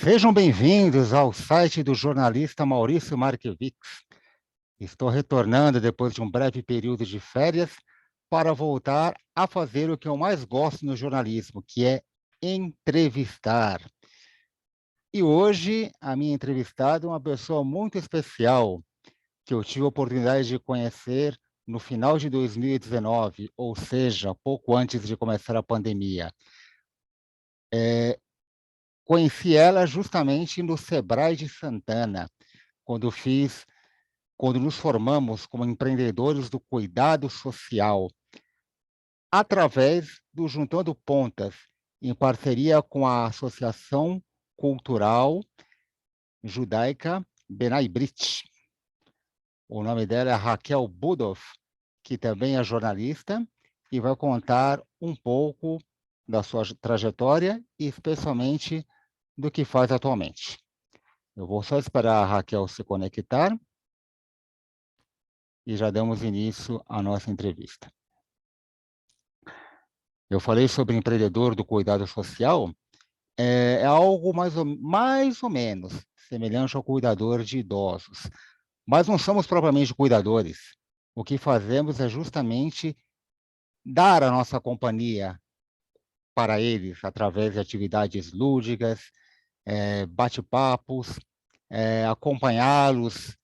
Sejam bem-vindos ao site do jornalista Maurício Markiewicz. Estou retornando depois de um breve período de férias para voltar a fazer o que eu mais gosto no jornalismo, que é entrevistar. E hoje a minha entrevistada é uma pessoa muito especial, que eu tive a oportunidade de conhecer no final de 2019, ou seja, pouco antes de começar a pandemia. Conheci ela justamente no Sebrae de Santana, quando nos formamos como empreendedores do cuidado social, através do Juntando Pontas, em parceria com a Associação Cultural Judaica Benai Brit. O nome dela é Raquel Budoff, que também é jornalista e vai contar um pouco da sua trajetória e especialmente do que faz atualmente. Eu vou só esperar a Raquel se conectar e já damos início à nossa entrevista. Eu falei sobre empreendedor do cuidado social, é algo mais ou menos semelhante ao cuidador de idosos, mas não somos propriamente cuidadores. O que fazemos é justamente dar a nossa companhia para eles, através de atividades lúdicas, bate-papos, acompanhá-los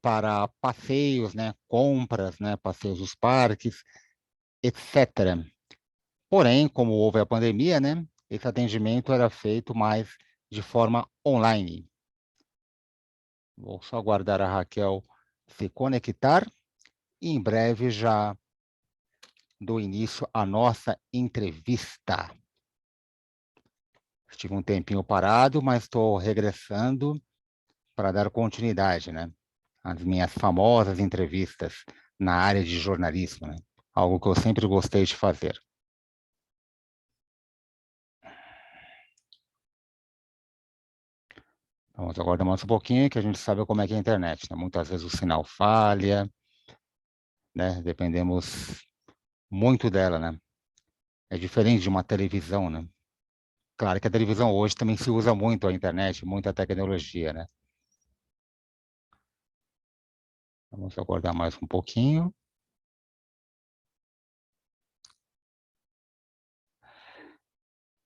para passeios, né, compras, né, passeios dos parques, etc. Porém, como houve a pandemia, né, esse atendimento era feito mais de forma online. Vou só aguardar a Raquel se conectar e em breve já dou início à nossa entrevista. Estive um tempinho parado, mas estou regressando para dar continuidade, né, às minhas famosas entrevistas na área de jornalismo, né, algo que eu sempre gostei de fazer. Vamos aguardar mais um pouquinho, que a gente sabe como é que é a internet, né? Muitas vezes o sinal falha, né? Dependemos muito dela, né? É diferente de uma televisão, né? Claro que a televisão hoje também se usa muito a internet, muita tecnologia, né? Vamos aguardar mais um pouquinho.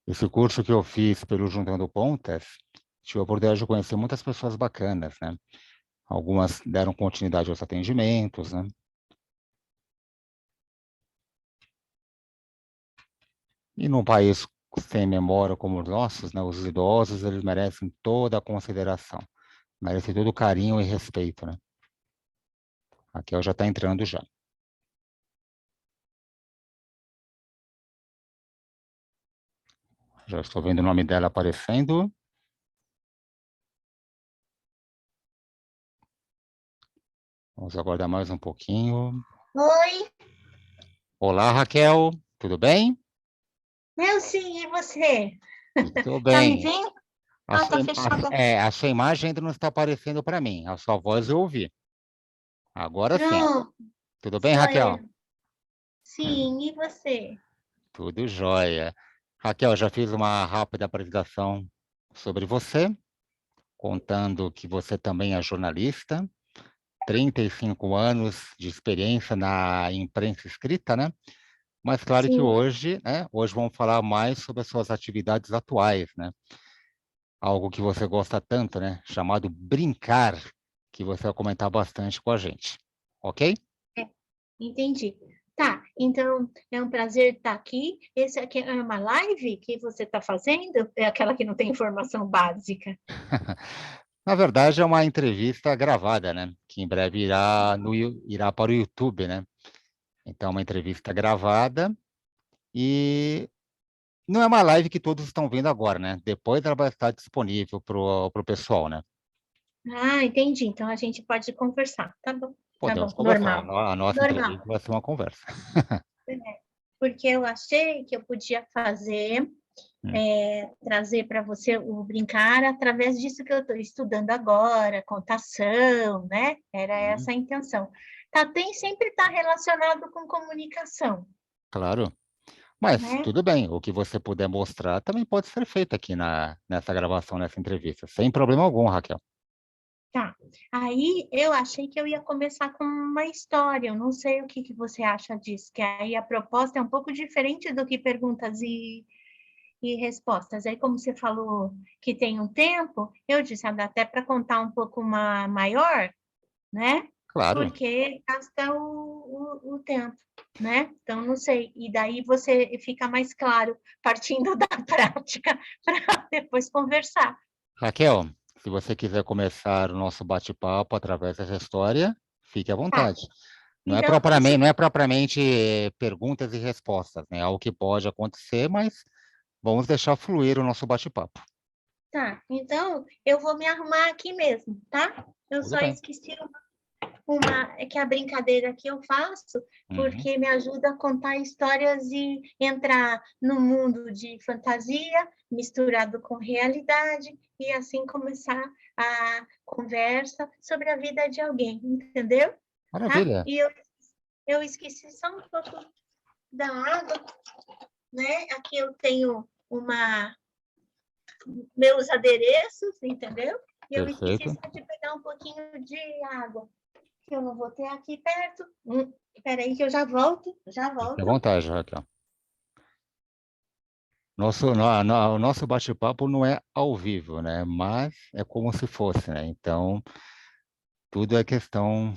Esse curso que eu fiz pelo Juntando Pontas, tive a oportunidade de conhecer muitas pessoas bacanas, né? Algumas deram continuidade aos atendimentos, né? E num país sem memória como os nossos, né? Os idosos, eles merecem toda a consideração, merecem todo o carinho e respeito, né? Aqui ela já está entrando já. Já estou vendo o nome dela aparecendo. Vamos aguardar mais um pouquinho. Oi, Olá, Raquel, tudo bem? eu sim, e você? Estou Tá me bem. vendo? A Ah, sua, tá fechada. a sua imagem ainda não está aparecendo para mim. A sua voz eu ouvi. Agora sim. Pronto, Tudo bem, Raquel? joia. Sim, e você? Tudo jóia. Raquel, já fiz uma rápida apresentação sobre você, contando que você também é jornalista, 35 anos de experiência na imprensa escrita, né? Mas claro que Sim. hoje, né? Hoje vamos falar mais sobre as suas atividades atuais, né? Algo que você gosta tanto, né? Chamado brincar, que você vai comentar bastante com a gente, ok? É, entendi. Tá, então é um prazer estar aqui. Esse aqui é uma live que você está fazendo? É aquela que não tem informação básica. Na verdade, é uma entrevista gravada, né? Que em breve irá para o YouTube, né? Então, é uma entrevista gravada e não é uma live que todos estão vendo agora, né? Depois ela vai estar disponível para o pessoal, né? Ah, entendi. Então a gente pode conversar. Tá Podemos bom, conversar. normal. A nossa Normal. entrevista vai ser uma conversa. É, porque eu achei que eu podia fazer Hum, trazer para você o brincar através disso que eu estou estudando agora, contação, né? Era hum, essa a intenção. Tá, sempre está relacionado com comunicação. claro. Mas né? tudo bem, o que você puder mostrar também pode ser feito aqui nessa gravação, nessa entrevista, sem problema algum, Raquel. Tá. Aí eu achei que eu ia começar com uma história. Eu não sei o que que você acha disso, que aí a proposta é um pouco diferente do que perguntas e respostas. Aí, como você falou que tem um tempo, eu disse, dá até para contar um pouco maior, né? Claro. Porque gasta o tempo, né? Então, não sei. E daí você fica mais claro, partindo da prática, para depois conversar. Raquel, se você quiser começar o nosso bate-papo através dessa história, fique à Tá. vontade. Então, você Não é propriamente perguntas e respostas, né? Algo que pode acontecer, mas vamos deixar fluir o nosso bate-papo. Tá, então eu vou me arrumar aqui mesmo, tá? Eu Tudo só bem. esqueci é que a brincadeira que eu faço, Uhum. porque me ajuda a contar histórias e entrar no mundo de fantasia, misturado com realidade, e assim começar a conversa sobre a vida de alguém, entendeu? Tá? Maravilha. E eu esqueci só um pouco da água, né? Aqui eu tenho meus adereços, entendeu? E eu esqueci Perfeito. só de pegar um pouquinho de água, que eu não vou ter aqui perto. Espera aí que eu já volto, já Fique à volto. vontade, Raquel. O nosso bate-papo não é ao vivo, né? Mas é como se fosse, né? Então, tudo é questão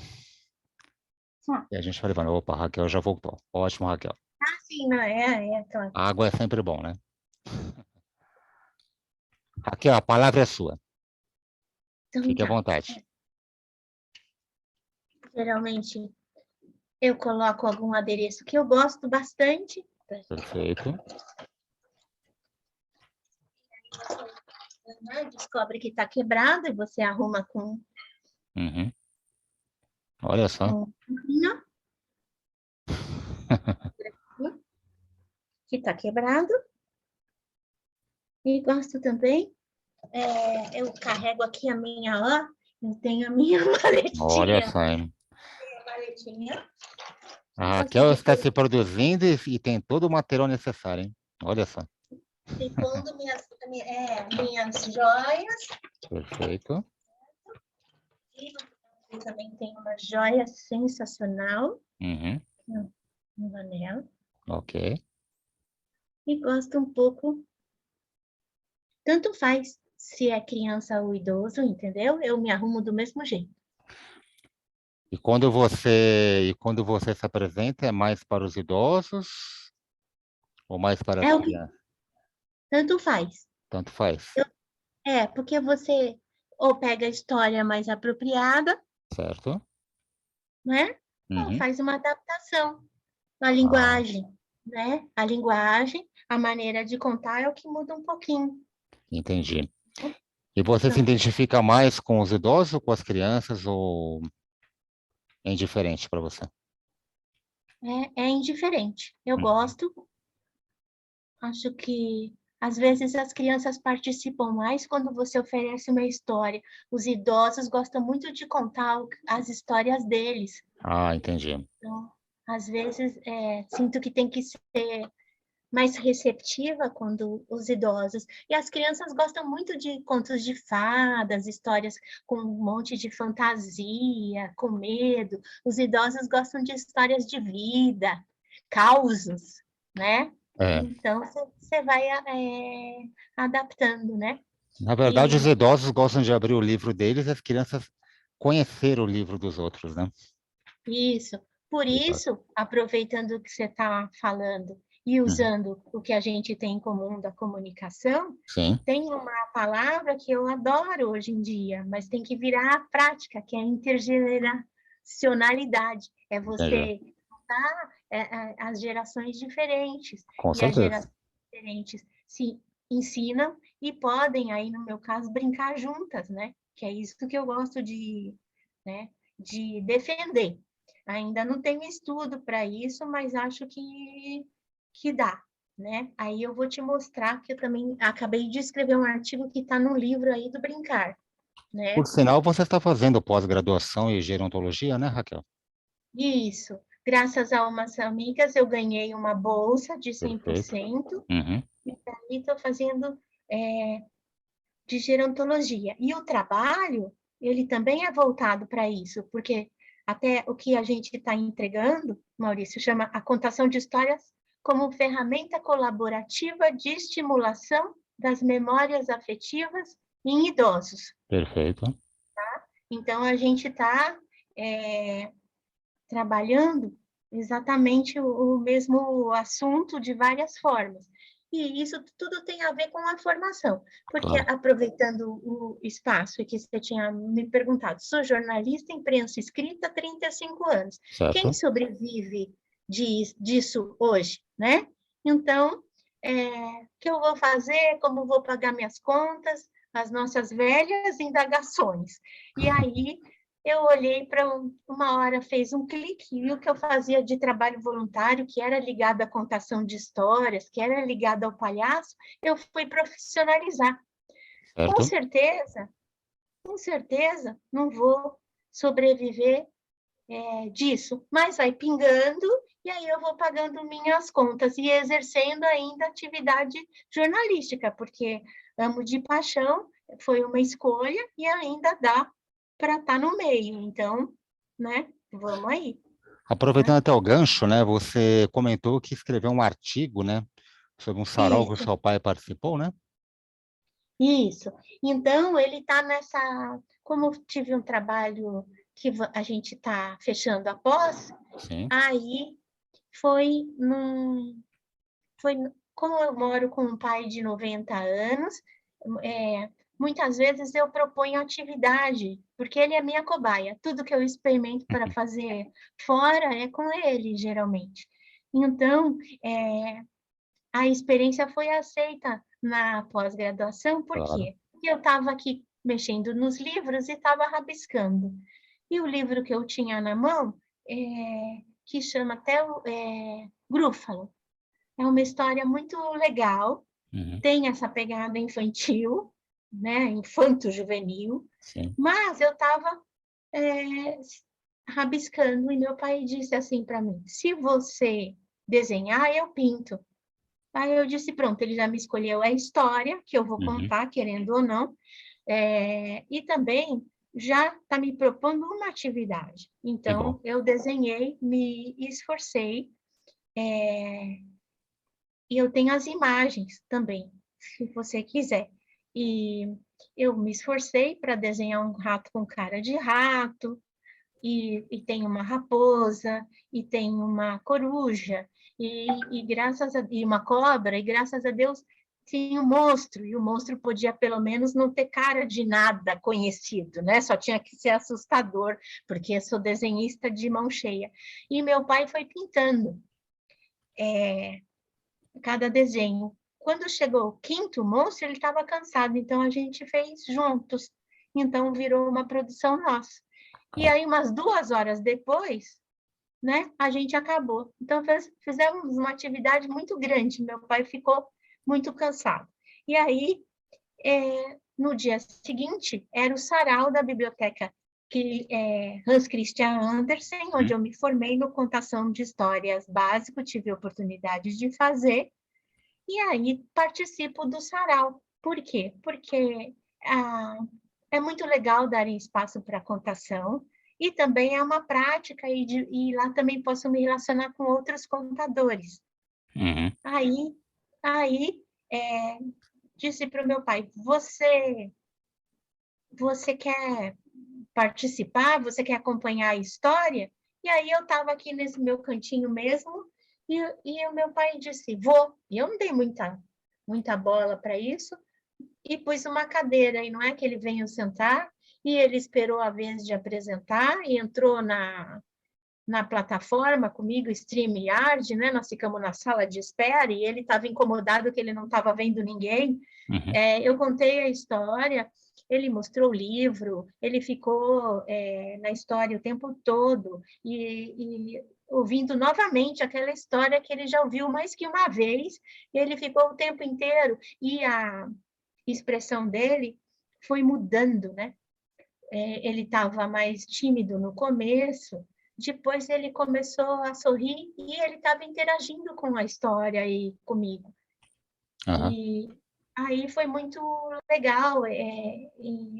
Tá. e a gente vai levando. Opa, Raquel já voltou. Ótimo, Raquel. Ah, sim, não, claro. Água é sempre bom, né? Raquel, a palavra é sua. Então Fique à tá. vontade. Geralmente eu coloco algum adereço que eu gosto bastante. Perfeito. Descobre que está quebrado e você arruma com Uhum. Olha só. um que está quebrado. E gosto também. Eu carrego aqui a minha, ó, eu tenho a minha Olha maletinha. só, hein? Maletinha. A Gosto Raquel de está pôr se produzindo e tem todo o material necessário, hein? Olha só. e pondo minhas joias. Perfeito. E também tem uma joia sensacional, Uhum. um anel. Ok. E gosto um pouco, tanto faz se é criança ou idoso, entendeu? Eu me arrumo do mesmo jeito. E quando você se apresenta, é mais para os idosos ou mais para as É o que crianças? tanto faz. Tanto faz, Porque você ou pega a história mais apropriada, certo? né? Ou Uhum. faz uma adaptação. A Ah, linguagem, né? A linguagem, a maneira de contar é o que muda um pouquinho. entendi. E você se Então, identifica mais com os idosos ou com as crianças ou é indiferente para você? é indiferente. Eu Uhum. gosto, acho que às vezes as crianças participam mais quando você oferece uma história. Os idosos gostam muito de contar as histórias deles. Ah, entendi. Então, às vezes, sinto que tem que ser mais receptiva quando os idosos. E as crianças gostam muito de contos de fadas, histórias com um monte de fantasia, com medo. Os idosos gostam de histórias de vida, causos, né? É, Então, você vai adaptando, né? na verdade, os E idosos gostam de abrir o livro deles e as crianças conhecer o livro dos outros, né? isso. Por Exato. isso, aproveitando o que você está falando e Uhum. usando o que a gente tem em comum da comunicação, Sim, tem uma palavra que eu adoro hoje em dia, mas tem que virar a prática, que é intergeracionalidade. É entendi. você juntar as gerações diferentes, Com e as certeza. gerações diferentes se ensinam e podem, aí no meu caso, brincar juntas, né? Que é isso que eu gosto né, de defender. Ainda não tenho estudo para isso, mas acho que dá, né? Aí eu vou te mostrar que eu também acabei de escrever um artigo que está no livro aí do Brincar, Por né? sinal, você está fazendo pós-graduação em gerontologia, né, Raquel? Isso. graças a umas amigas, eu ganhei uma bolsa de Perfeito. 100%, Uhum. e daí estou fazendo de gerontologia. E o trabalho, ele também é voltado para isso, porque até o que a gente está entregando, Maurício, chama a contação de histórias como ferramenta colaborativa de estimulação das memórias afetivas em idosos. Perfeito. Então, a gente está trabalhando exatamente o mesmo assunto de várias formas. E isso tudo tem a ver com a formação, porque Claro. aproveitando o espaço que você tinha me perguntado, sou jornalista em prensa escrita há 35 anos. Quem Certo. sobrevive disso hoje, né? Então, o que eu vou fazer, como vou pagar minhas contas, as nossas velhas indagações. E aí, eu olhei para uma hora, fez um clique, e o que eu fazia de trabalho voluntário, que era ligado à contação de histórias, que era ligado ao palhaço, eu fui profissionalizar. Certo. Com certeza, não vou sobreviver disso, mas vai pingando, e aí eu vou pagando minhas contas e exercendo ainda atividade jornalística, porque amo de paixão, foi uma escolha e ainda dá para estar no meio. Então, né? Vamos aí. Aproveitando Né? até o gancho, né? Você comentou que escreveu um artigo, né? Sobre um sarau que o Isso, seu pai participou, né? isso. Então, ele está nessa. Como eu tive um trabalho que a gente está fechando a pós, Sim. aí foi foi, como eu moro com um pai de 90 anos, muitas vezes eu proponho atividade, porque ele é minha cobaia. Tudo que eu experimento para fazer fora é com ele, geralmente. Então, a experiência foi aceita na pós-graduação, por Claro. quê? Porque eu estava aqui mexendo nos livros e estava rabiscando. E o livro que eu tinha na mão, que chama até Grúfalo, é uma história muito legal, Uhum. tem essa pegada infantil, né, infanto-juvenil, Sim. mas eu estava rabiscando e meu pai disse assim para mim: se você desenhar, eu pinto. Aí eu disse: pronto, ele já me escolheu a história que eu vou Uhum. contar, querendo ou não, e também já está me propondo uma atividade. Que bom. Então, eu desenhei, me esforcei, e eu tenho as imagens também, se você quiser. E eu me esforcei para desenhar um rato com cara de rato, e tem uma raposa, e tem uma coruja, e uma cobra, e graças a Deus tinha um monstro, e o monstro podia pelo menos não ter cara de nada conhecido, né? Só tinha que ser assustador, porque eu sou desenhista de mão cheia. E meu pai foi pintando cada desenho. Quando chegou o quinto monstro, ele estava cansado, então a gente fez juntos. Então virou uma produção nossa. E Claro. aí, umas 2 horas depois, né, a gente acabou. Então, fizemos uma atividade muito grande. Meu pai ficou muito cansado. E aí, no dia seguinte, era o sarau da biblioteca Hans Christian Andersen, onde Uhum. eu me formei no Contação de Histórias Básico, tive a oportunidade de fazer, e aí participo do sarau. Por quê? Porque é muito legal dar espaço para contação, e também é uma prática, e lá também posso me relacionar com outros contadores. Uhum. Aí, disse para o meu pai: você quer participar? Você quer acompanhar a história? E aí eu estava aqui nesse meu cantinho mesmo, e o meu pai disse: vou. E eu não dei muita bola para isso, e pus uma cadeira, e não é que ele veio sentar, e ele esperou a vez de apresentar, e entrou na plataforma comigo, StreamYard, né? Nós ficamos na sala de espera, e ele estava incomodado que ele não estava vendo ninguém. Uhum. Eu contei a história, ele mostrou o livro, ele ficou na história o tempo todo, e ouvindo novamente aquela história que ele já ouviu mais que uma vez, e ele ficou o tempo inteiro, e a expressão dele foi mudando, né? Ele estava mais tímido no começo, depois ele começou a sorrir e ele estava interagindo com a história e comigo. Aham. E aí foi muito legal, e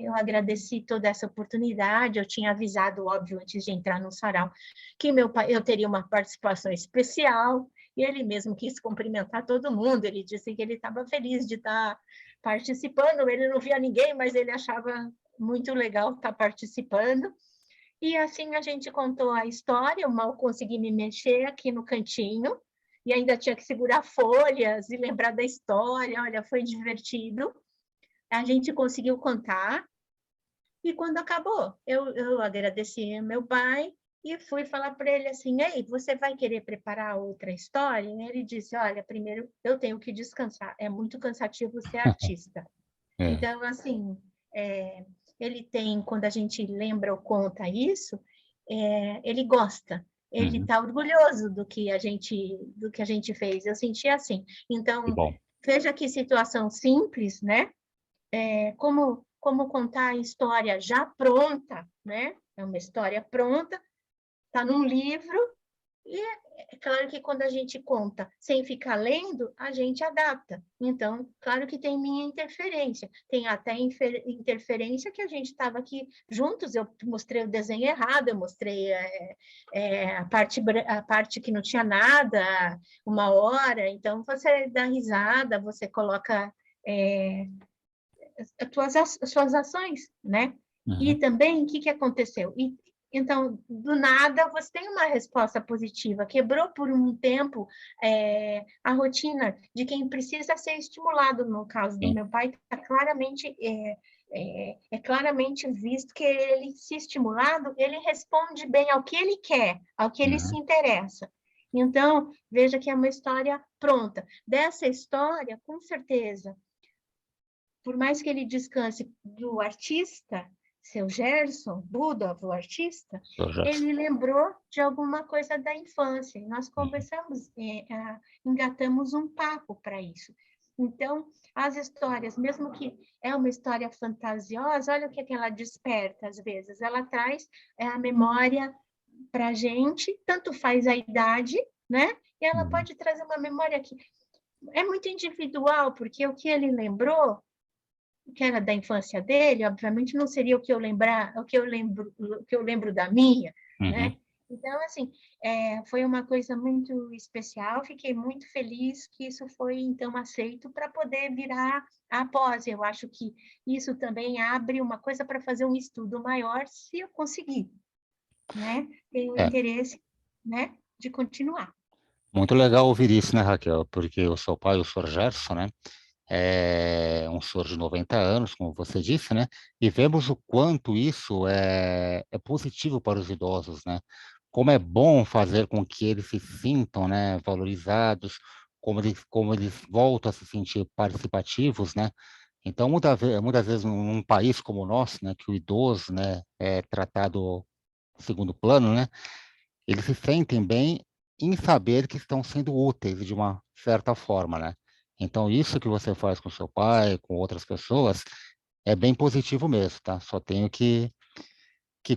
eu agradeci toda essa oportunidade. Eu tinha avisado, óbvio, antes de entrar no sarau, que eu teria uma participação especial, e ele mesmo quis cumprimentar todo mundo. Ele disse que ele estava feliz de estar participando, ele não via ninguém, mas ele achava muito legal estar participando. E assim a gente contou a história. Eu mal consegui me mexer aqui no cantinho, e ainda tinha que segurar folhas e lembrar da história. Olha, foi divertido. A gente conseguiu contar, e quando acabou, eu agradeci ao meu pai e fui falar para ele assim: ei, você vai querer preparar outra história? E ele disse: olha, primeiro eu tenho que descansar, é muito cansativo ser artista. É. Então, assim, ele tem, quando a gente lembra ou conta isso, ele gosta, ele Uhum. está orgulhoso do que a gente fez. Eu senti assim. Que Então, bom. veja que situação simples, né? Como contar a história já pronta, né? É uma história pronta, está num livro, e é claro que quando a gente conta sem ficar lendo, a gente adapta. Então, claro que tem minha interferência. Tem até interferência que a gente estava aqui juntos, eu mostrei o desenho errado, eu mostrei a parte que não tinha nada, 1 hora. Então, você dá risada, você coloca as suas ações, né? E Uhum. também, o que, que aconteceu? Então, do nada, você tem uma resposta positiva. Quebrou por um tempo a rotina de quem precisa ser estimulado. No caso do Sim. meu pai, está claramente, claramente visto que ele, se estimulado, ele responde bem ao que ele quer, ao que ele se Uhum. interessa. Então, veja que é uma história pronta. Dessa história, com certeza, por mais que ele descanse do artista, seu Gerson Budov, o artista, Sr. Gerson. ele lembrou de alguma coisa da infância. E nós Uhum. conversamos, engatamos um papo para isso. Então, as histórias, mesmo que é uma história fantasiosa, olha o que ela desperta às vezes. Ela traz a memória para a gente, tanto faz a idade, né? E ela Uhum. pode trazer uma memória que é muito individual, porque o que ele lembrou, que era da infância dele, obviamente não seria o que eu lembrar, o que eu lembro da minha, Uhum. né? Então, assim, foi uma coisa muito especial. Fiquei muito feliz que isso foi, então, aceito para poder virar a pós. Eu acho que isso também abre uma coisa para fazer um estudo maior, se eu conseguir, né? Tenho É. interesse, né, de continuar. Muito legal ouvir isso, né, Raquel? Porque o seu pai, o Sr. Gerson, né, é um senhor de 90 anos, como você disse, né? E vemos o quanto isso é positivo para os idosos, né? Como é bom fazer com que eles se sintam, né, valorizados, como eles voltam a se sentir participativos, né? Então, muitas vezes, num país como o nosso, né, que o idoso, né, é tratado segundo plano, né? Eles se sentem bem em saber que estão sendo úteis de uma certa forma, né? Então, isso que você faz com seu pai, com outras pessoas, é bem positivo mesmo, tá? Só tenho que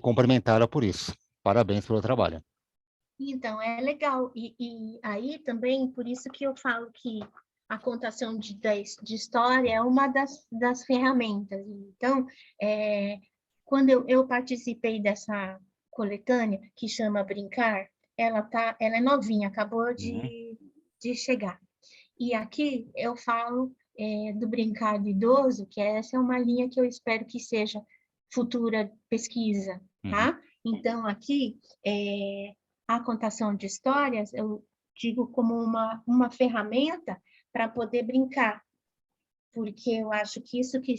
cumprimentá-la por isso. Parabéns pelo trabalho. Então, é legal. E aí também, por isso que eu falo que a contação de história é uma das ferramentas. Então, quando eu participei dessa coletânea, que chama Brincar, ela é novinha, acabou Uhum. de chegar. E aqui eu falo do brincar do idoso, que essa é uma linha que eu espero que seja futura pesquisa, Uhum. tá? Então, aqui, a contação de histórias, eu digo como uma ferramenta para poder brincar, porque eu acho que isso que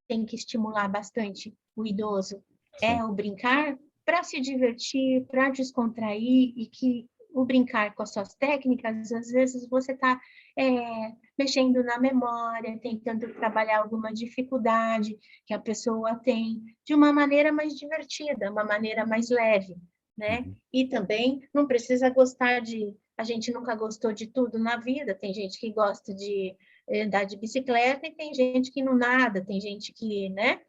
tem que estimular bastante o idoso Sim. é o brincar para se divertir, para descontrair, e que o brincar com as suas técnicas, às vezes você está mexendo na memória, tentando trabalhar alguma dificuldade que a pessoa tem de uma maneira mais divertida, uma maneira mais leve, né? Uhum. E também não precisa gostar a gente nunca gostou de tudo na vida. Tem gente que gosta de andar de bicicleta e tem gente que não nada, tem gente que, né?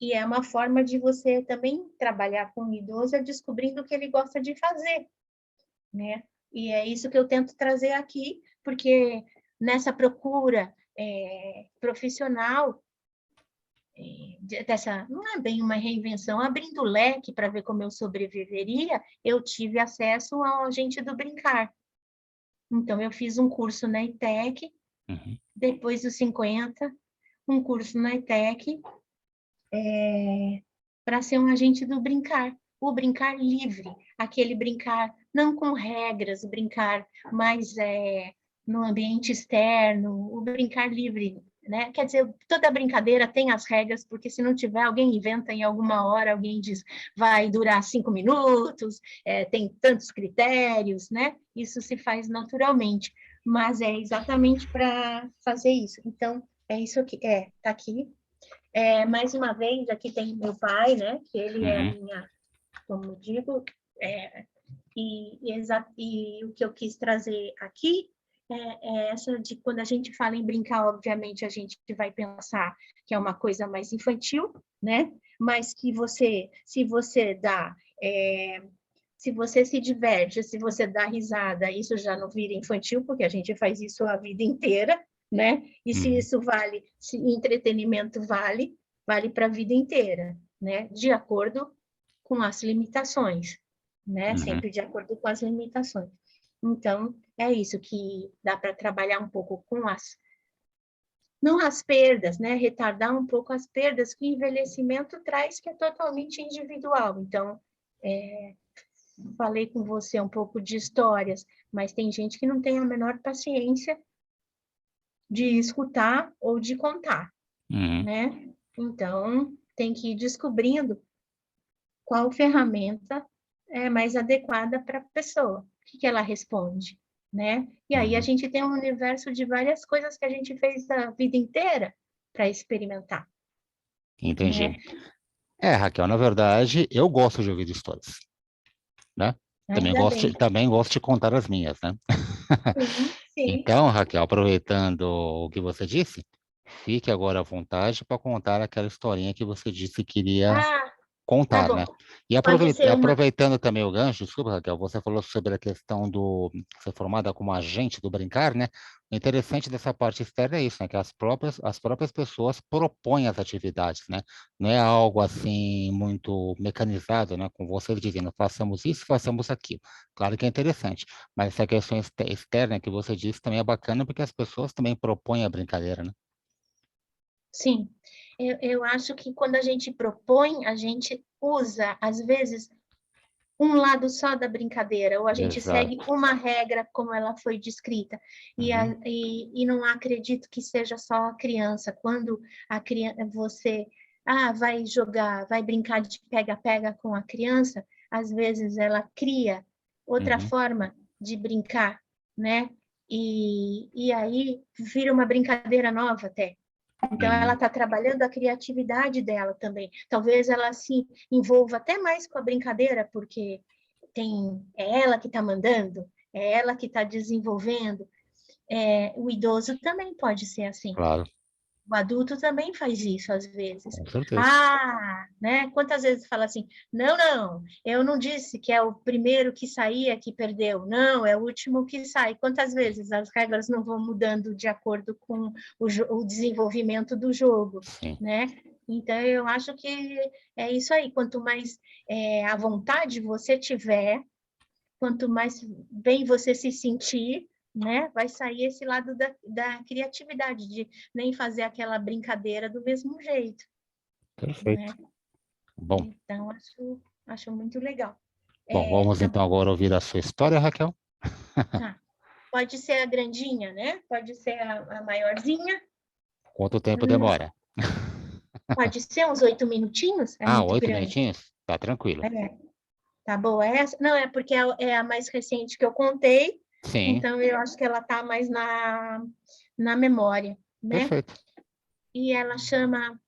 E é uma forma de você também trabalhar com o idoso, descobrindo o que ele gosta de fazer, né? E é isso que eu tento trazer aqui, porque nessa procura profissional, dessa, não é bem uma reinvenção, abrindo o leque para ver como eu sobreviveria, eu tive acesso ao Gente do Brincar. Então, eu fiz um curso na ETEC, depois dos 50, um curso na ETEC, para ser um agente do brincar, o brincar livre, aquele brincar não com regras, brincar mais no ambiente externo, o brincar livre, né? Quer dizer, toda brincadeira tem as regras, porque se não tiver, alguém inventa em alguma hora, alguém diz, vai durar 5 minutos, tem tantos critérios, né? Isso se faz naturalmente, mas é exatamente para fazer isso. Então, é isso que tá aqui. Mais uma vez, aqui tem meu pai, né? Que ele é a minha, como digo, e o que eu quis trazer aqui é essa de quando a gente fala em brincar, obviamente a gente vai pensar que é uma coisa mais infantil, né? Mas que você, se você dá, se você se diverte, se você dá risada, isso já não vira infantil, porque a gente faz isso a vida inteira, né? E se isso vale, se entretenimento vale para a vida inteira, né? De acordo com as limitações, né? Sempre de acordo com as limitações. Então, é isso que dá para trabalhar um pouco com não as perdas, né? Retardar um pouco as perdas que o envelhecimento traz, que é totalmente individual. Então, falei com você um pouco de histórias, mas tem gente que não tem a menor paciência de escutar ou de contar, né? Então, tem que ir descobrindo qual ferramenta é mais adequada para a pessoa, o que ela responde, né? E aí a gente tem um universo de várias coisas que a gente fez a vida inteira para experimentar. Entendi. Né? Raquel, na verdade, eu gosto de ouvir histórias, né? Ainda bem. Também gosto de contar as minhas, né? Sim, sim. Então, Raquel, aproveitando o que você disse, fique agora à vontade para contar aquela historinha que você disse que queria Ah, tá contar, bom. né? E Pode ser uma. aproveitando também o gancho, desculpa, Raquel, você falou sobre a questão do ser formada como agente do brincar, né? O interessante dessa parte externa é isso, né? Que as próprias pessoas propõem as atividades, né? Não é algo assim muito mecanizado, né? Com você dizendo, façamos isso, façamos aquilo. Claro que é interessante, mas essa questão externa que você disse também é bacana porque as pessoas também propõem a brincadeira, né? Sim, eu acho que quando a gente propõe, a gente usa, às vezes, um lado só da brincadeira, ou a gente segue Exato. uma regra como ela foi descrita, e não acredito que seja só a criança. Quando a criança, você vai jogar, vai brincar de pega-pega com a criança, às vezes ela cria outra Uhum. forma de brincar, né? E aí vira uma brincadeira nova até. Então, ela Uhum. está trabalhando a criatividade dela também. Talvez ela se envolva até mais com a brincadeira, porque é ela que está mandando, é ela que está desenvolvendo. O idoso também pode ser assim. Claro, O adulto também faz isso às vezes. com certeza. Né? Quantas vezes fala assim, não, eu não disse que é o primeiro que saía que perdeu. Não, é o último que sai. Quantas vezes as regras não vão mudando de acordo com o desenvolvimento do jogo, Sim. né? Então, eu acho que é isso aí. Quanto mais à vontade você tiver, quanto mais bem você se sentir, né, vai sair esse lado da criatividade, de nem fazer aquela brincadeira do mesmo jeito, Perfeito. né? Bom, Então, acho muito legal. bom, vamos Tá então bom, agora ouvir a sua história, Raquel. tá. Pode ser a grandinha, né? Pode ser a maiorzinha. Quanto tempo demora? Pode ser uns 8 minutinhos, é muito 8 grande. minutinhos? Tá tranquilo. É, tá boa essa? Não, é porque é a mais recente que eu contei, Sim, então eu acho que ela tá mais na memória, né? perfeito. E ela chama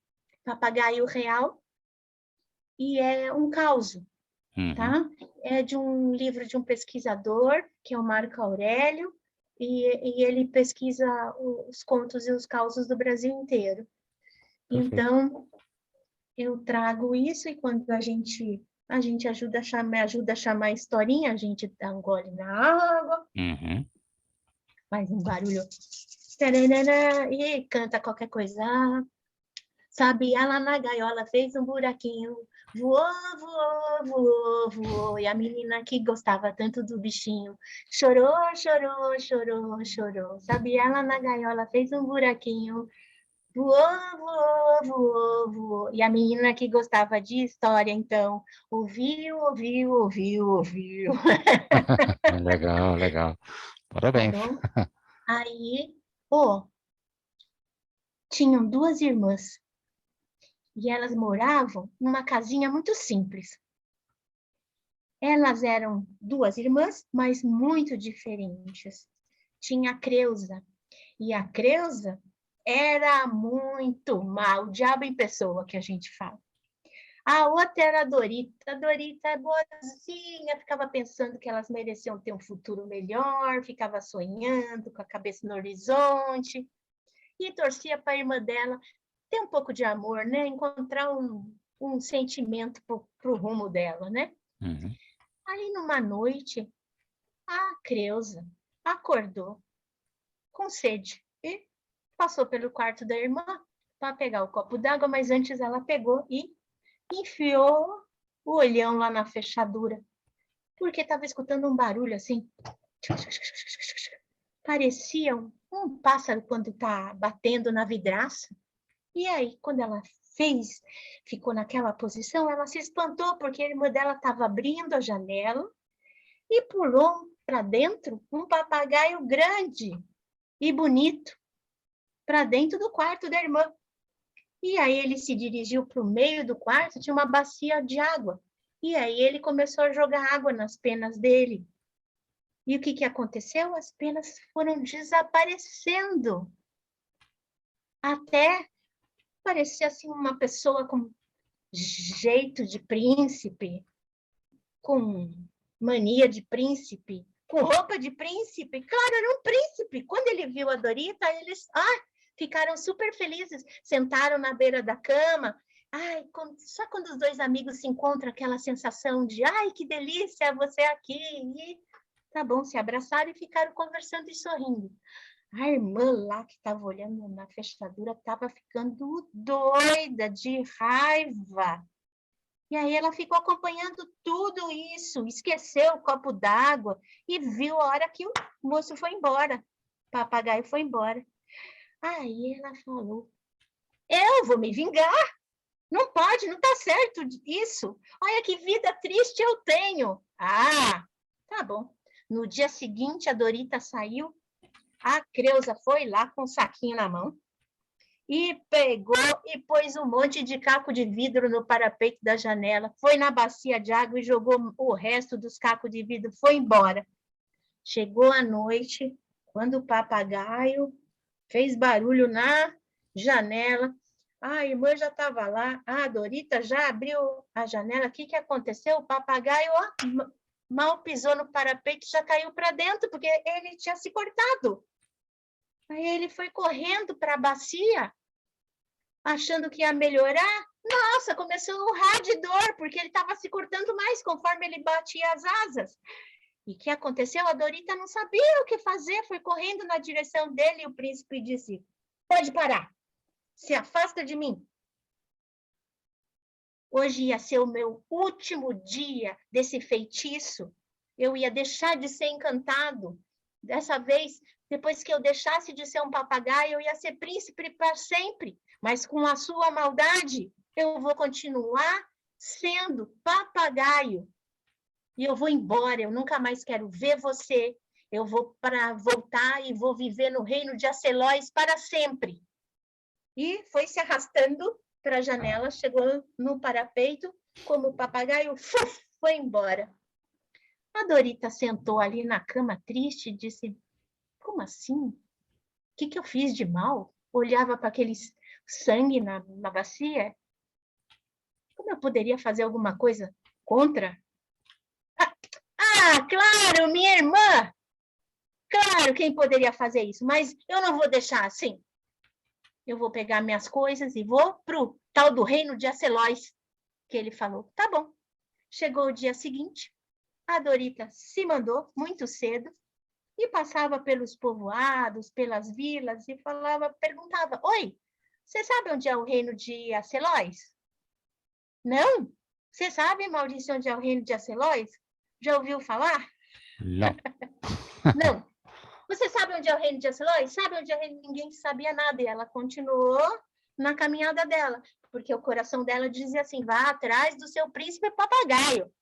Papagaio Real e é um caos, Uhum, tá? É de um livro de um pesquisador, que é o Marco Aurélio, e ele pesquisa os contos e os causos do Brasil inteiro. perfeito. Então, eu trago isso e quando a gente ajuda a chamar, me ajuda a chamar a historinha, a gente dá um gole na água, Uhum. faz um barulho, taranana, e canta qualquer coisa. Sabe, ela na gaiola fez um buraquinho, voou, voou, voou, voou. E a menina que gostava tanto do bichinho chorou, chorou, chorou, chorou. Sabe, ela na gaiola fez um buraquinho, voou, voou, voou, voou. E a menina que gostava de história, então, ouviu, ouviu, ouviu, ouviu. Legal, legal. Tá Parabéns. bom? Aí, oh, tinham duas irmãs. E elas moravam numa casinha muito simples. Elas eram duas irmãs, mas muito diferentes. Tinha a Creusa, e a Creusa era muito má, o diabo em pessoa, que a gente fala. A outra era a Dorita. A Dorita é boazinha, ficava pensando que elas mereciam ter um futuro melhor, ficava sonhando, com a cabeça no horizonte, e torcia para a irmã dela ter um pouco de amor, né? Encontrar um sentimento para o rumo dela, né? Uhum. Aí, numa noite, a Creusa acordou com sede e passou pelo quarto da irmã para pegar o copo d'água, mas antes ela pegou e enfiou o olhão lá na fechadura, porque estava escutando um barulho assim. Parecia um pássaro quando está batendo na vidraça. E aí, quando ela ficou naquela posição, ela se espantou, porque a irmã dela estava abrindo a janela e pulou para dentro um papagaio grande e bonito para dentro do quarto da irmã. E aí ele se dirigiu para o meio do quarto, tinha uma bacia de água. E aí ele começou a jogar água nas penas dele. E o que aconteceu? As penas foram desaparecendo. Até parecia assim uma pessoa com jeito de príncipe, com mania de príncipe, com roupa de príncipe. Claro, era um príncipe. Quando ele viu a Dorita, eles ficaram super felizes, sentaram na beira da cama. Ai, só quando os dois amigos se encontram, aquela sensação de ai, que delícia, você aqui. E tá bom, se abraçaram e ficaram conversando e sorrindo. A irmã lá que estava olhando na fechadura estava ficando doida de raiva. E aí ela ficou acompanhando tudo isso, esqueceu o copo d'água e viu a hora que o moço foi embora. O papagaio foi embora. Aí ela falou, eu vou me vingar. Não pode, não está certo isso. Olha que vida triste eu tenho. Ah, tá bom. No dia seguinte, a Dorita saiu, a Creusa foi lá com um saquinho na mão e pegou e pôs um monte de caco de vidro no parapeito da janela, foi na bacia de água e jogou o resto dos cacos de vidro, foi embora. Chegou a noite, quando o papagaio fez barulho na janela, a irmã já estava lá, a Dorita já abriu a janela, o que aconteceu? O papagaio mal pisou no parapeito, já caiu para dentro, porque ele tinha se cortado. Aí ele foi correndo para a bacia, achando que ia melhorar. Nossa, começou a urrar de dor, porque ele estava se cortando mais conforme ele batia as asas. E o que aconteceu? A Dorita não sabia o que fazer, foi correndo na direção dele e o príncipe disse, pode parar, se afasta de mim. Hoje ia ser o meu último dia desse feitiço. Eu ia deixar de ser encantado. Dessa vez, depois que eu deixasse de ser um papagaio, eu ia ser príncipe para sempre. Mas com a sua maldade, eu vou continuar sendo papagaio. E eu vou embora, eu nunca mais quero ver você. Eu vou para voltar e vou viver no reino de Acelóis para sempre. E foi se arrastando para a janela, chegou no parapeito, como o papagaio foi embora. A Dorita sentou ali na cama triste e disse, como assim? O que eu fiz de mal? Olhava para aquele sangue na bacia. Como eu poderia fazer alguma coisa contra? Claro, minha irmã! Claro, quem poderia fazer isso? Mas eu não vou deixar assim. Eu vou pegar minhas coisas e vou pro tal do reino de Acelóis, que ele falou. Tá bom. Chegou o dia seguinte, a Dorita se mandou muito cedo e passava pelos povoados, pelas vilas e perguntava: oi, você sabe onde é o reino de Acelóis? Não? Você sabe, Maurício, onde é o reino de Acelóis? Já ouviu falar? Não. Não. Você sabe onde é o reino de Acelóis? Sabe onde é o reino? Ninguém sabia nada. E ela continuou na caminhada dela, porque o coração dela dizia assim: vá atrás do seu príncipe papagaio.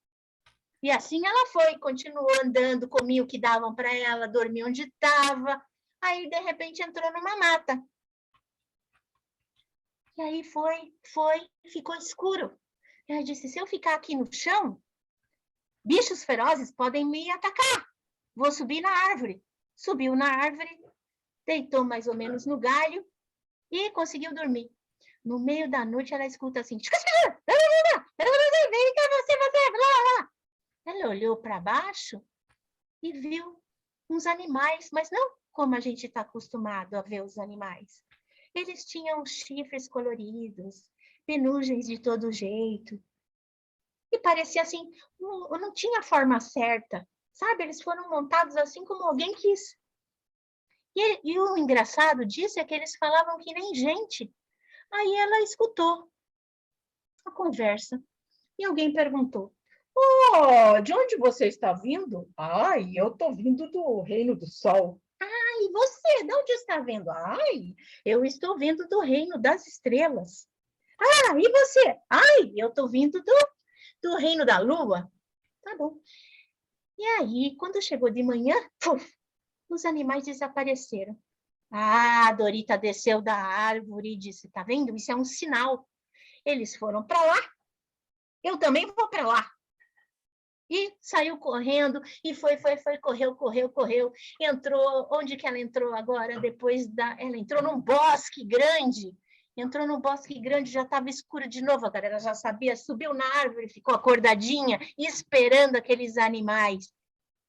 E assim ela foi, continuou andando, comia o que davam para ela, dormia onde estava. Aí, de repente, entrou numa mata. E aí ficou escuro. E ela disse: se eu ficar aqui no chão, bichos ferozes podem me atacar. Vou subir na árvore. Subiu na árvore, deitou mais ou menos no galho e conseguiu dormir. No meio da noite, ela escuta assim: vem cá, você, blá, blá. Ela olhou para baixo e viu uns animais, mas não como a gente está acostumado a ver os animais. Eles tinham chifres coloridos, penugens de todo jeito. E parecia assim, não tinha forma certa, sabe? Eles foram montados assim como alguém quis. E o engraçado disso é que eles falavam que nem gente. Aí ela escutou a conversa e alguém perguntou: Oh, de onde você está vindo? Ai, eu estou vindo do Reino do Sol. e você, de onde está vendo? Ai, eu estou vindo do reino das estrelas. Ah, e você? Ai, eu estou vindo do reino da lua. Tá bom. E aí, quando chegou de manhã, puf, os animais desapareceram. Ah, a Dorita desceu da árvore e disse: tá vendo? Isso é um sinal. Eles foram para lá, eu também vou para lá. E saiu correndo, e foi, correu. Entrou, onde que ela entrou agora? Ela entrou num bosque grande. Entrou num bosque grande, já estava escuro de novo, agora ela já sabia, subiu na árvore, ficou acordadinha, esperando aqueles animais.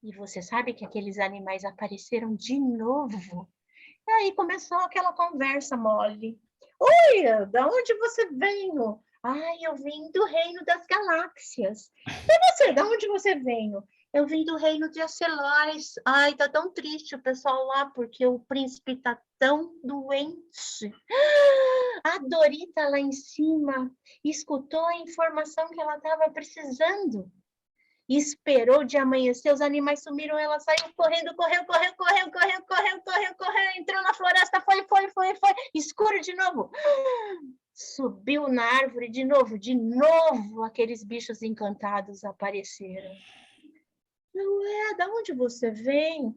E você sabe que aqueles animais apareceram de novo. E aí começou aquela conversa mole. Oi, da onde você veio? Ai, eu vim do reino das galáxias. E você, da onde você veio? Eu vim do reino de Acelóis. Ai, tá tão triste o pessoal lá, porque o príncipe tá tão doente. A Dorita lá em cima escutou a informação que ela estava precisando. Esperou de amanhecer, os animais sumiram, ela saiu correndo, correu, entrou na floresta, foi, escuro de novo. Subiu na árvore de novo, aqueles bichos encantados apareceram. Não da onde você vem?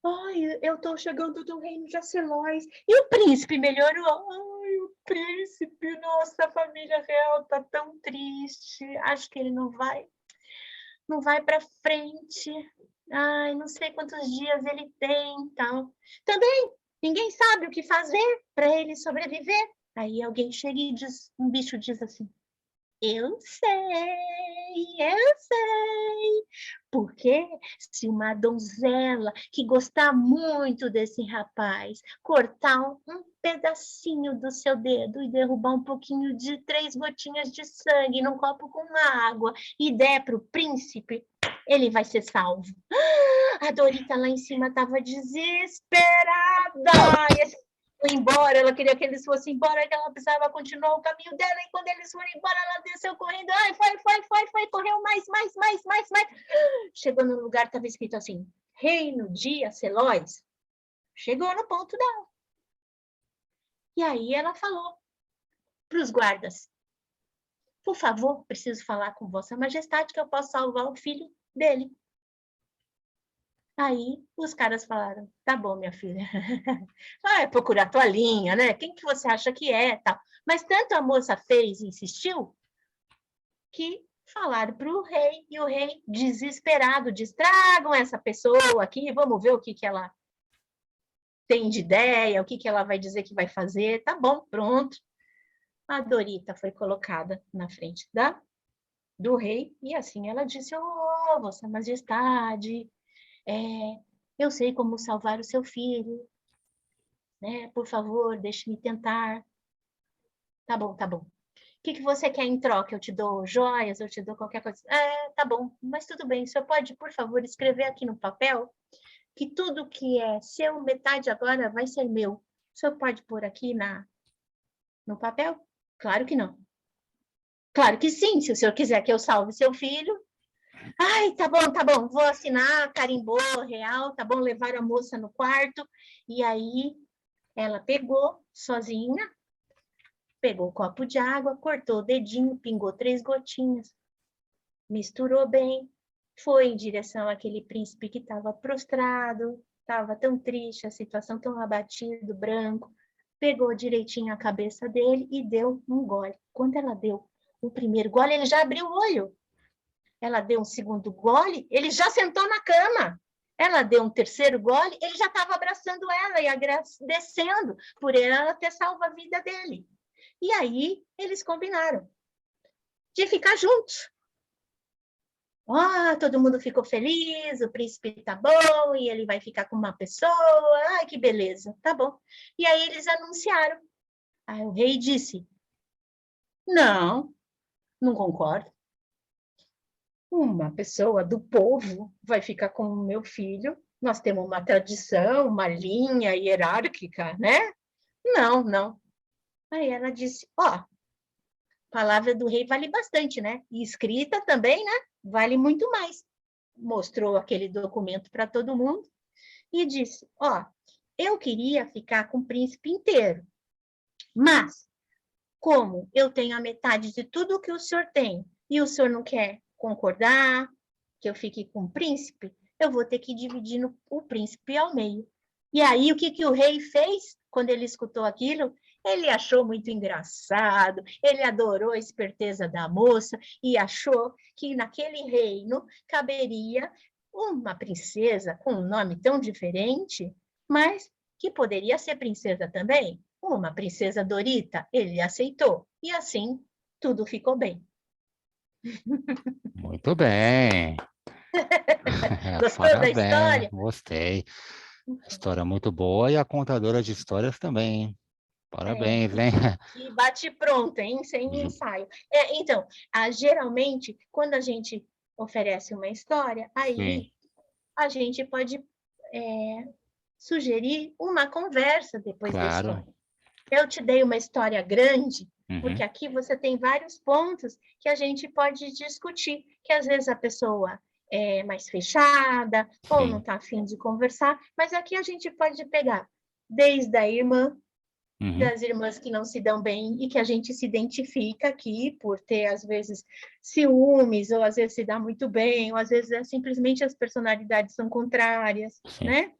Ai, eu estou chegando do reino de Acelóis. E o príncipe melhorou? Ai, o príncipe, nossa, a família real tá tão triste. Acho que ele não vai para frente. Ai, não sei quantos dias ele tem, tal. Também, ninguém sabe o que fazer para ele sobreviver. Aí alguém chega e diz, um bicho diz assim: eu sei. Porque se uma donzela que gostar muito desse rapaz cortar um pedacinho do seu dedo e derrubar um pouquinho de 3 gotinhas de sangue num copo com água e der para o príncipe, ele vai ser salvo. A Dorita lá em cima estava desesperada. Foi embora, ela queria que eles fossem embora, que ela precisava continuar o caminho dela, e quando eles foram embora, ela desceu correndo, ai, foi, correu mais. Chegou no lugar, estava escrito assim, Reino de Acelóis. Chegou no ponto dela. E aí ela falou para os guardas: por favor, preciso falar com Vossa Majestade que eu posso salvar o filho dele. Aí os caras falaram: tá bom, minha filha. Vai procurar tua linha, né? Quem que você acha que é, tal. Mas tanto a moça fez e insistiu que falaram para o rei, e o rei, desesperado, diz: tragam essa pessoa aqui, vamos ver o que ela tem de ideia, o que ela vai dizer que vai fazer. Tá bom, pronto. A Dorita foi colocada na frente do rei, e assim ela disse: oh, Vossa Majestade, eu sei como salvar o seu filho, né? Por favor, deixe-me tentar. Tá bom. que você quer em troca? Eu te dou joias, eu te dou qualquer coisa. Tá bom, mas tudo bem. O senhor pode, por favor, escrever aqui no papel que tudo que é seu, metade agora vai ser meu. O senhor pode pôr aqui no papel? Claro que não. Claro que sim, se o senhor quiser que eu salve seu filho. Ai, tá bom, vou assinar, carimbou, real, tá bom, levar a moça no quarto. E aí, ela pegou, sozinha, pegou o copo de água, cortou o dedinho, pingou 3 gotinhas, misturou bem, foi em direção àquele príncipe que estava prostrado, estava tão triste, a situação tão abatido, branco, pegou direitinho a cabeça dele e deu um gole. Quando ela deu o primeiro gole, ele já abriu o olho. Ela deu um segundo gole, ele já sentou na cama. Ela deu um terceiro gole, ele já estava abraçando ela e agradecendo por ela ter salvo a vida dele. E aí, eles combinaram de ficar juntos. Todo mundo ficou feliz, o príncipe tá bom, e ele vai ficar com uma pessoa, ai, que beleza, tá bom. E aí eles anunciaram. Aí o rei disse, não concordo. Uma pessoa do povo vai ficar com o meu filho, nós temos uma tradição, uma linha hierárquica, né? Não. Aí ela disse, palavra do rei vale bastante, né? E escrita também, né? Vale muito mais. Mostrou aquele documento para todo mundo e disse, eu queria ficar com o príncipe inteiro, mas como eu tenho a metade de tudo que o senhor tem e o senhor não quer concordar que eu fique com o príncipe, eu vou ter que dividir o príncipe ao meio. E aí, o que o rei fez quando ele escutou aquilo? Ele achou muito engraçado, ele adorou a esperteza da moça e achou que naquele reino caberia uma princesa com um nome tão diferente, mas que poderia ser princesa também. Uma princesa Dorita, ele aceitou. E assim, tudo ficou bem. Muito bem. Gostou da Parabéns, história? gostei. História muito boa e a contadora de histórias também, hein? Parabéns, hein? E bate pronto, hein? Sem ensaio. Então, geralmente, quando a gente oferece uma história, aí Sim, a gente pode sugerir uma conversa depois da claro. história. Eu te dei uma história grande, porque Uhum, aqui você tem vários pontos que a gente pode discutir, que às vezes a pessoa é mais fechada ou não sim. está afim de conversar, mas aqui a gente pode pegar desde a irmã, Uhum, das irmãs que não se dão bem e que a gente se identifica aqui por ter, às vezes, ciúmes, ou às vezes se dá muito bem, ou às vezes simplesmente as personalidades são contrárias, sim. né?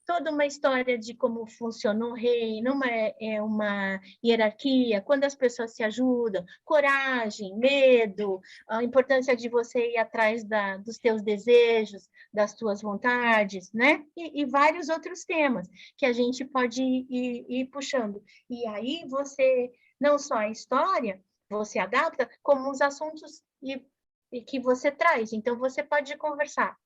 Toda uma história de como funciona um reino, uma hierarquia, quando as pessoas se ajudam, coragem, medo, a importância de você ir atrás dos teus desejos, das tuas vontades, né? E vários outros temas que a gente pode ir puxando. E aí você, não só a história, você adapta, como os assuntos e que você traz. Então, você pode conversar.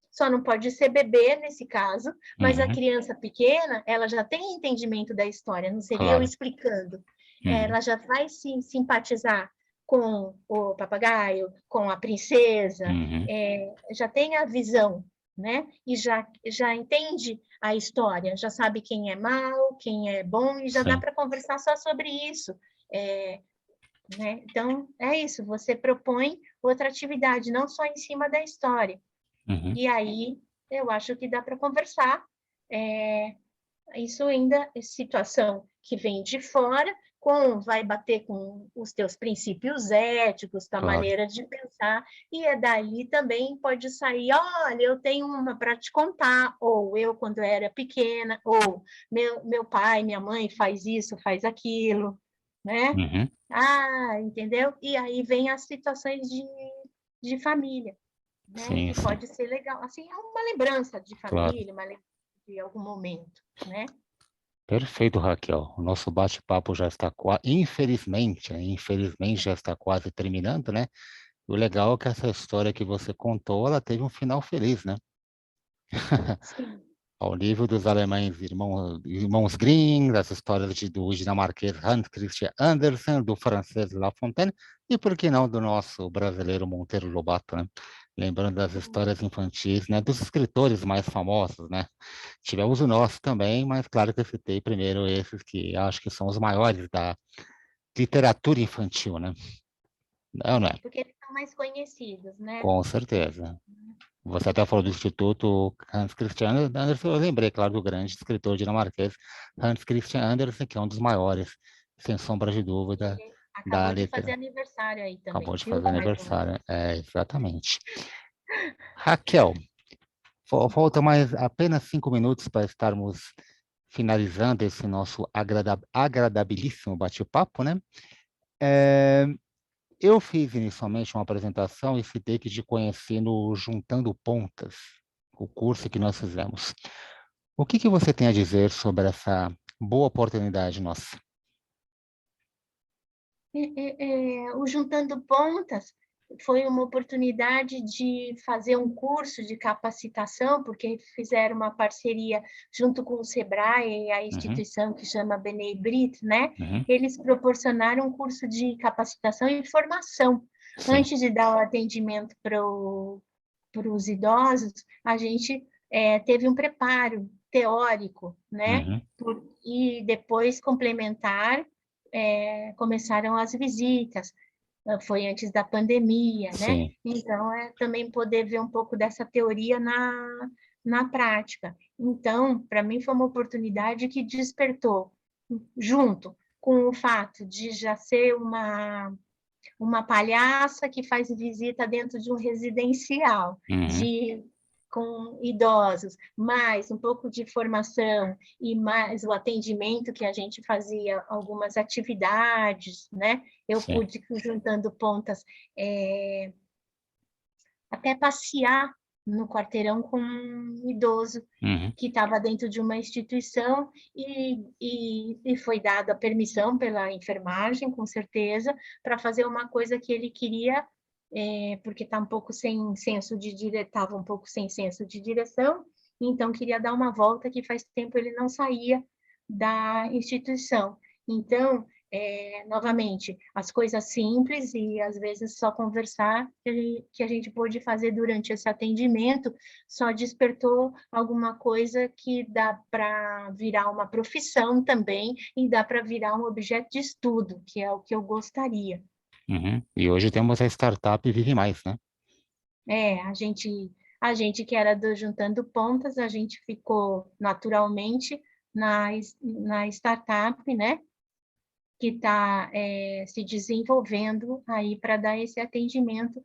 Só não pode ser bebê nesse caso, mas a Uhum, criança pequena, ela já tem entendimento da história, não seria eu claro. explicando. Uhum, Ela já vai se simpatizar com o papagaio, com a princesa, uhum, já tem a visão, né? E já entende a história, já sabe quem é mal, quem é bom, e já dá sim. para conversar só sobre isso. Né? Então, é isso, você propõe outra atividade, não só em cima da história. Uhum, E aí, eu acho que dá para conversar. Isso ainda é situação que vem de fora, vai bater com os teus princípios éticos, tua claro. maneira de pensar, e daí também pode sair, olha, eu tenho uma para te contar, ou eu quando era pequena, ou meu pai, minha mãe faz isso, faz aquilo, né? Uhum, Entendeu? E aí vem as situações de família, né? sim, Que sim. pode ser legal. Assim, é uma lembrança de Claro. família, uma lembrança de algum momento, né? Perfeito, Raquel. O nosso bate-papo já está quase, infelizmente, né? Infelizmente já está quase terminando, né? O legal é que essa história que você contou, ela teve um final feliz, né? Sim. ao nível dos alemães irmãos Grimm, das histórias do dinamarquês Hans Christian Andersen, do francês La Fontaine, e por que não do nosso brasileiro Monteiro Lobato, né? Lembrando das histórias infantis, né? Dos escritores mais famosos, né? Tivemos o nosso também, mas claro que eu citei primeiro esses que acho que são os maiores da literatura infantil, né? Não é? Porque eles são mais conhecidos, né? Com certeza. Você até falou do Instituto Hans Christian Andersen, eu lembrei, claro, do grande escritor dinamarquês Hans Christian Andersen, que é um dos maiores, sem sombra de dúvida, Ele da acabou de fazer letra. aniversário aí Acabou também, de viu? fazer Mais um. aniversário. Exatamente. Raquel, falta mais apenas 5 minutos para estarmos finalizando esse nosso agradabilíssimo bate-papo, né? Eu fiz inicialmente uma apresentação e citei que te conheci no Juntando Pontas, o curso que nós fizemos. O que você tem a dizer sobre essa boa oportunidade nossa? O Juntando Pontas foi uma oportunidade de fazer um curso de capacitação, porque fizeram uma parceria junto com o Sebrae e a Uhum, instituição que chama Bnei Brit, né? uhum, Eles proporcionaram um curso de capacitação e formação. sim, Antes de dar o atendimento para os idosos, a gente teve um preparo teórico, né? uhum, E depois complementar, começaram as visitas, foi antes da pandemia, né? sim, Então, também poder ver um pouco dessa teoria na prática. Então, para mim, foi uma oportunidade que despertou, junto com o fato de já ser uma palhaça que faz visita dentro de um residencial, uhum, com idosos, mais um pouco de formação e mais o atendimento que a gente fazia, algumas atividades, né? Eu sim, pude, juntando pontas, até passear no quarteirão com um idoso uhum, que estava dentro de uma instituição e foi dada a permissão pela enfermagem, com certeza, para fazer uma coisa que ele queria, porque está um pouco sem senso de estava um pouco sem senso de direção, então queria dar uma volta que faz tempo ele não saía da instituição. Então, novamente, as coisas simples e às vezes só conversar que a gente pôde fazer durante esse atendimento só despertou alguma coisa que dá para virar uma profissão também e dá para virar um objeto de estudo, que é o que eu gostaria. uhum. E hoje temos a startup Vive Mais, né? A gente que era do Juntando Pontas, a gente ficou naturalmente na startup, né? Que está se desenvolvendo aí para dar esse atendimento,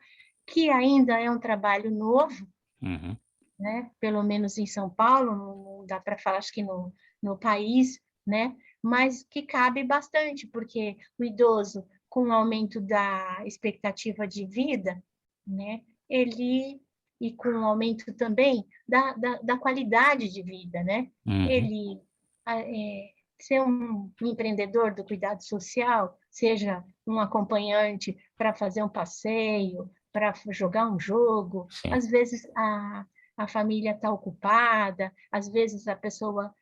que ainda é um trabalho novo, Uhum, né? Pelo menos em São Paulo, não dá para falar, acho que no país, né? Mas que cabe bastante, porque o idoso, com o aumento da expectativa de vida, né? E com o aumento também da qualidade de vida, né? uhum, Ele ser um empreendedor do cuidado social, seja um acompanhante para fazer um passeio, para jogar um jogo, sim, às vezes a família está ocupada, às vezes a pessoa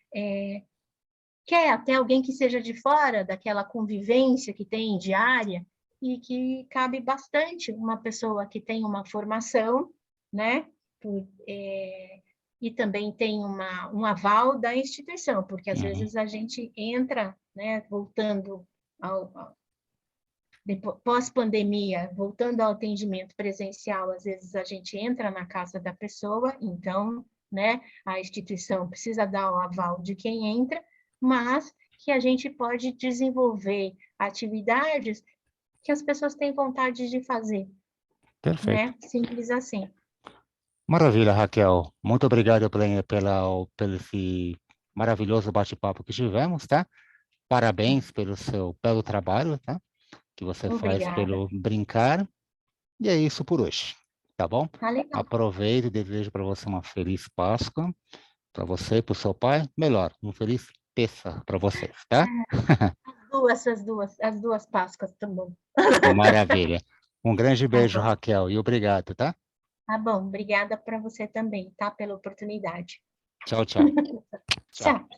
quer até alguém que seja de fora daquela convivência que tem diária, e que cabe bastante uma pessoa que tem uma formação, né? Por, e também tem um aval da instituição, porque às uhum, vezes a gente entra, né, voltando pós-pandemia, voltando ao atendimento presencial, às vezes a gente entra na casa da pessoa, então, né, a instituição precisa dar o aval de quem entra, mas que a gente pode desenvolver atividades que as pessoas têm vontade de fazer, perfeito. né? Simples assim. Maravilha, Raquel. Muito obrigado pelo esse maravilhoso bate-papo que tivemos, tá? Parabéns pelo seu belo trabalho, tá? Que você faz Obrigada. pelo brincar. E é isso por hoje, tá bom? Tá legal. Aproveito e desejo para você uma feliz Páscoa, para você e para o seu pai. Melhor, um feliz Pêssar para vocês, tá? As duas Páscoas também. Maravilha. Um grande Tá beijo, bom. Raquel, e obrigado, tá? Tá bom. Obrigada para você também, tá? Pela oportunidade. Tchau, tchau. Tchau.